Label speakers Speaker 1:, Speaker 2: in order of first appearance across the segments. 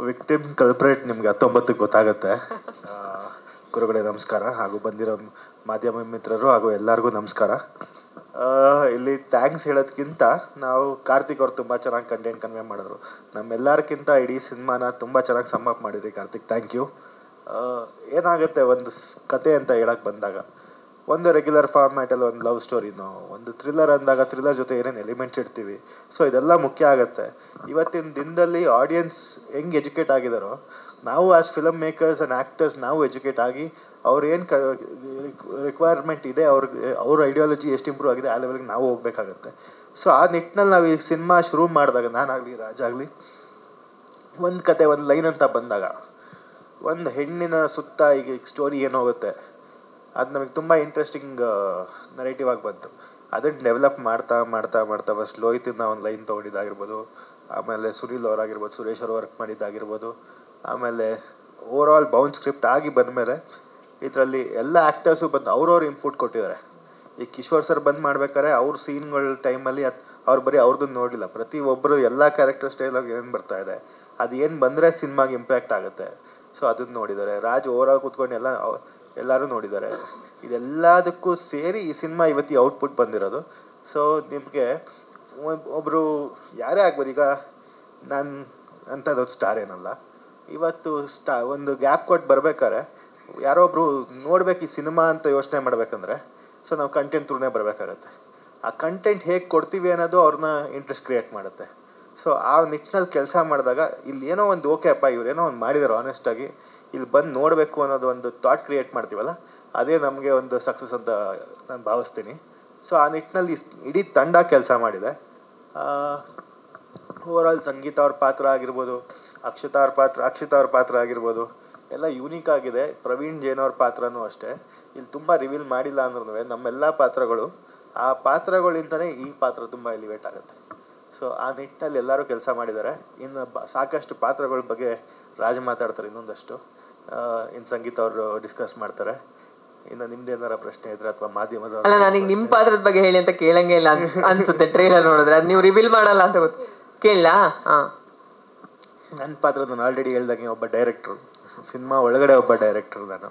Speaker 1: Victim culprit ನಿಮ್ಗೆ 19ಕ್ಕೆ ಗೊತ್ತಾಗುತ್ತೆ. ಗುರುಗಳೇ ನಮಸ್ಕಾರ, ಹಾಗೂ ಬಂದಿರೋ ಮಾಧ್ಯಮ ಮಿತ್ರರು ಹಾಗೂ ಎಲ್ಲರಿಗೂ ನಮಸ್ಕಾರ. ಇಲ್ಲಿ ಥ್ಯಾಂಕ್ಸ್ ಹೇಳೋದಕ್ಕಿಂತ ನಾವು ಕಾರ್ತಿಕ್ ಅವ್ರು ತುಂಬ ಚೆನ್ನಾಗಿ ಕಂಟೆಂಟ್ ಕನ್ವೆ ಮಾಡಿದ್ರು. ನಮ್ಮೆಲ್ಲರಿಗಿಂತ ಇಡೀ ಸಿನಿಮಾನ ತುಂಬ ಚೆನ್ನಾಗಿ ಸಮ್ ಅಪ್ ಮಾಡಿದ್ರಿ ಕಾರ್ತಿಕ್, ಥ್ಯಾಂಕ್ ಯು. ಏನಾಗುತ್ತೆ ಒಂದು ಕತೆ ಅಂತ ಹೇಳಕ್ಕೆ ಬಂದಾಗ, ಒಂದು ರೆಗ್ಯುಲರ್ ಫಾರ್ಮ್ಯಾಟಲ್ಲಿ ಒಂದು ಲವ್ ಸ್ಟೋರಿನೋ, ಒಂದು ಥ್ರಿಲ್ಲರ್ ಅಂದಾಗ ಥ್ರಿಲ್ಲರ್ ಜೊತೆ ಏನೇನು ಎಲಿಮೆಂಟ್ಸ್ ಇಡ್ತೀವಿ, ಸೊ ಇದೆಲ್ಲ ಮುಖ್ಯ ಆಗುತ್ತೆ. ಇವತ್ತಿನ ದಿನದಲ್ಲಿ ಆಡಿಯನ್ಸ್ ಹೆಂಗೆ ಎಜುಕೇಟ್ ಆಗಿದ್ದಾರೋ, ನಾವು as film makers and actors ನಾವು ಎಜುಕೇಟ್ ಆಗಿ ಅವ್ರೇನು ರಿಕ್ವೈರ್ಮೆಂಟ್ ಇದೆ, ಅವ್ರ ಐಡಿಯಾಲಜಿ ಎಷ್ಟು ಇಂಪ್ರೂವ್ ಆಗಿದೆ ಆ ಲೆವೆಲ್ಗೆ ನಾವು ಹೋಗ್ಬೇಕಾಗತ್ತೆ. ಸೊ ಆ ನಿಟ್ಟಿನಲ್ಲಿ ನಾವು ಈ ಸಿನಿಮಾ ಶುರು ಮಾಡಿದಾಗ, ನಾನಾಗಲಿ ರಾಜ್ ಆಗಲಿ, ಒಂದು ಕತೆ ಒಂದು ಲೈನ್ ಅಂತ ಬಂದಾಗ, ಒಂದು ಹೆಣ್ಣಿನ ಸುತ್ತ ಈಗ ಸ್ಟೋರಿ ಏನೋಗುತ್ತೆ ಅದು ನಮಗೆ ತುಂಬ ಇಂಟ್ರೆಸ್ಟಿಂಗ್ ನರೇಟಿವ್ ಆಗಿ ಬಂತು. ಅದನ್ನು ಡೆವಲಪ್ ಮಾಡ್ತಾ ಮಾಡ್ತಾ ಮಾಡ್ತಾ ಫಸ್ಟ್ ಲೋಹಿತಿಂದ ಒಂದು ಲೈನ್ ತೊಗೊಂಡಿದ್ದಾಗಿರ್ಬೋದು, ಆಮೇಲೆ ಸುನೀಲ್ ಅವರಾಗಿರ್ಬೋದು, ಸುರೇಶ್ ಅವರು ವರ್ಕ್ ಮಾಡಿದ್ದಾಗಿರ್ಬೋದು, ಆಮೇಲೆ ಓವರ್ ಆಲ್ ಬೌಂಡ್ ಸ್ಕ್ರಿಪ್ಟ್ ಆಗಿ ಬಂದಮೇಲೆ ಇದರಲ್ಲಿ ಎಲ್ಲ ಆ್ಯಕ್ಟರ್ಸು ಬಂದು ಅವ್ರವ್ರು ಇನ್ಪುಟ್ ಕೊಟ್ಟಿದ್ದಾರೆ. ಈ ಕಿಶೋರ್ ಸರ್ ಬಂದು ಮಾಡ್ಬೇಕಾದ್ರೆ ಅವ್ರ ಸೀನ್ಗಳ ಟೈಮಲ್ಲಿ ಅವ್ರು ಬರೀ ಅವ್ರದ್ದನ್ನು ನೋಡಲಿಲ್ಲ, ಪ್ರತಿಯೊಬ್ಬರು ಎಲ್ಲ ಕ್ಯಾರೆಕ್ಟರ್ ಸ್ಟೈಲಾಗಿ ಏನು ಬರ್ತಾ ಇದೆ, ಅದು ಏನು ಬಂದರೆ ಸಿನಿಮಾಗೆ ಇಂಪ್ಯಾಕ್ಟ್ ಆಗುತ್ತೆ, ಸೊ ಅದನ್ನು ನೋಡಿದ್ದಾರೆ. ರಾಜ್ ಓವರಾಲ್ ಕೂತ್ಕೊಂಡು ಎಲ್ಲರೂ ನೋಡಿದ್ದಾರೆ. ಇದೆಲ್ಲದಕ್ಕೂ ಸೇರಿ ಈ ಸಿನಿಮಾ ಇವತ್ತು ಔಟ್ಪುಟ್ ಬಂದಿರೋದು. ಸೊ ನಿಮಗೆ ಒಬ್ಬರು ಯಾರೇ ಆಗ್ಬೋದು, ಈಗ ನಾನು ಅಂಥದ್ದೊಂದು ಸ್ಟಾರ್ ಏನಲ್ಲ, ಇವತ್ತು ಒಂದು ಗ್ಯಾಪ್ ಕೊಟ್ಟು ಬರ್ಬೇಕಾದ್ರೆ ಯಾರೊಬ್ಬರು ನೋಡ್ಬೇಕು ಈ ಸಿನಿಮಾ ಅಂತ ಯೋಚನೆ ಮಾಡ್ಬೇಕಂದ್ರೆ, ಸೊ ನಾವು ಕಂಟೆಂಟ್ ಥ್ರೂನೇ ಬರಬೇಕಾಗತ್ತೆ. ಆ ಕಂಟೆಂಟ್ ಹೇಗೆ ಕೊಡ್ತೀವಿ ಅನ್ನೋದು ಅವ್ರನ್ನ ಇಂಟ್ರೆಸ್ಟ್ ಕ್ರಿಯೇಟ್ ಮಾಡುತ್ತೆ. ಸೊ ಆ ನಿಟ್ಟಿನಲ್ಲಿ ಕೆಲಸ ಮಾಡಿದಾಗ ಇಲ್ಲಿ ಏನೋ ಒಂದು ಓಕೆ ಅಪ್ಪ ಇವ್ರೇನೋ ಒಂದು ಮಾಡಿದ್ದಾರೆ ಆನೆಸ್ಟಾಗಿ, ಇಲ್ಲಿ ಬಂದು ನೋಡಬೇಕು ಅನ್ನೋದು ಒಂದು ಥಾಟ್ ಕ್ರಿಯೇಟ್ ಮಾಡ್ತೀವಲ್ಲ, ಅದೇ ನಮಗೆ ಒಂದು ಸಕ್ಸಸ್ ಅಂತ ನಾನು ಭಾವಿಸ್ತೀನಿ. ಸೊ ಆ ನಿಟ್ಟಿನಲ್ಲಿ ಇಡೀ ತಂಡ ಕೆಲಸ ಮಾಡಿದೆ. ಓವರಾಲ್ ಸಂಗೀತ ಅವ್ರ ಪಾತ್ರ ಆಗಿರ್ಬೋದು, ಅಕ್ಷತಾ ಅವ್ರ ಪಾತ್ರ ಆಗಿರ್ಬೋದು, ಎಲ್ಲ ಯೂನಿಕ್ ಆಗಿದೆ. ಪ್ರವೀಣ್ ಜೈನ್ ಅವ್ರ ಪಾತ್ರನೂ ಅಷ್ಟೇ. ಇಲ್ಲಿ ತುಂಬ ರಿವೀಲ್ ಮಾಡಿಲ್ಲ ಅಂದ್ರೂ ನಮ್ಮೆಲ್ಲ ಪಾತ್ರಗಳು ಆ ಪಾತ್ರಗಳಿಂದನೇ ಈ ಪಾತ್ರ ತುಂಬ ಎಲಿವೇಟ್ ಆಗುತ್ತೆ. ಸೊ ಆ ನಿಟ್ಟಿನಲ್ಲಿ ಎಲ್ಲರೂ ಕೆಲಸ ಮಾಡಿದ್ದಾರೆ. ಇನ್ನು ಸಾಕಷ್ಟು ಪಾತ್ರಗಳ ಬಗ್ಗೆ ರಾಜ್ ಮಾತಾಡ್ತಾರೆ ಇನ್ನೊಂದಷ್ಟು, ಇನ್ನು ಸಂಗೀತ ಅವರು ಡಿಸ್ಕಸ್ ಮಾಡ್ತಾರೆ. ಇನ್ನು ನಿಮ್ದೇನಾರ ಪ್ರಶ್ನೆ ಇದ್ರೆ ಅಥವಾ ಮಾಧ್ಯಮದ
Speaker 2: ಅಲ್ಲ, ನನಗೆ ನಿಮ್ಮ ಪಾತ್ರದ ಬಗ್ಗೆ ಹೇಳಿ ಅಂತ ಕೇಳಂಗೆ ಇಲ್ಲ ಅನ್ಸುತ್ತೆ ಟ್ರೈಲರ್ ನೋಡಿದ್ರೆ. ಅದು ನೀವು ರಿವೀಲ್ ಮಾಡಲ್ಲ ಅಂತ ಗೊತ್ತು, ಕೇಳಲ್ಲ.
Speaker 1: ನನ್ನ ಪಾತ್ರ ನಾನು ಆಲ್ರೆಡಿ ಹೇಳ್ದಂಗೆ ಒಬ್ಬ ಡೈರೆಕ್ಟ್ರು, ಸಿನಿಮಾ ಒಳಗಡೆ ಒಬ್ಬ ಡೈರೆಕ್ಟ್ರು ನಾನು.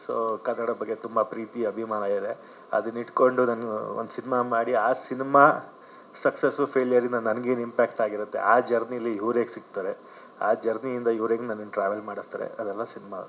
Speaker 1: ಸೊ ಕನ್ನಡ ಬಗ್ಗೆ ತುಂಬ ಪ್ರೀತಿ ಅಭಿಮಾನ ಇದೆ. ಅದನ್ನ ಇಟ್ಕೊಂಡು ನಾನು ಒಂದು ಸಿನಿಮಾ ಮಾಡಿ ಆ ಸಿನಿಮಾ ಸಕ್ಸಸ್ಸು ಫೇಲಿಯರಿಂದ ನನಗೇನು ಇಂಪ್ಯಾಕ್ಟ್ ಆಗಿರುತ್ತೆ, ಆ ಜರ್ನಿಲಿ ಇವ್ರಿಗೆ ಸಿಗ್ತಾರೆ, ಆ ಜರ್ನಿಯಿಂದ ಇವ್ರಿಗೆ ನನ್ನ ಟ್ರಾವೆಲ್ ಮಾಡಿಸ್ತಾರೆ, ಅದೆಲ್ಲ ಸಿನಿಮಾ.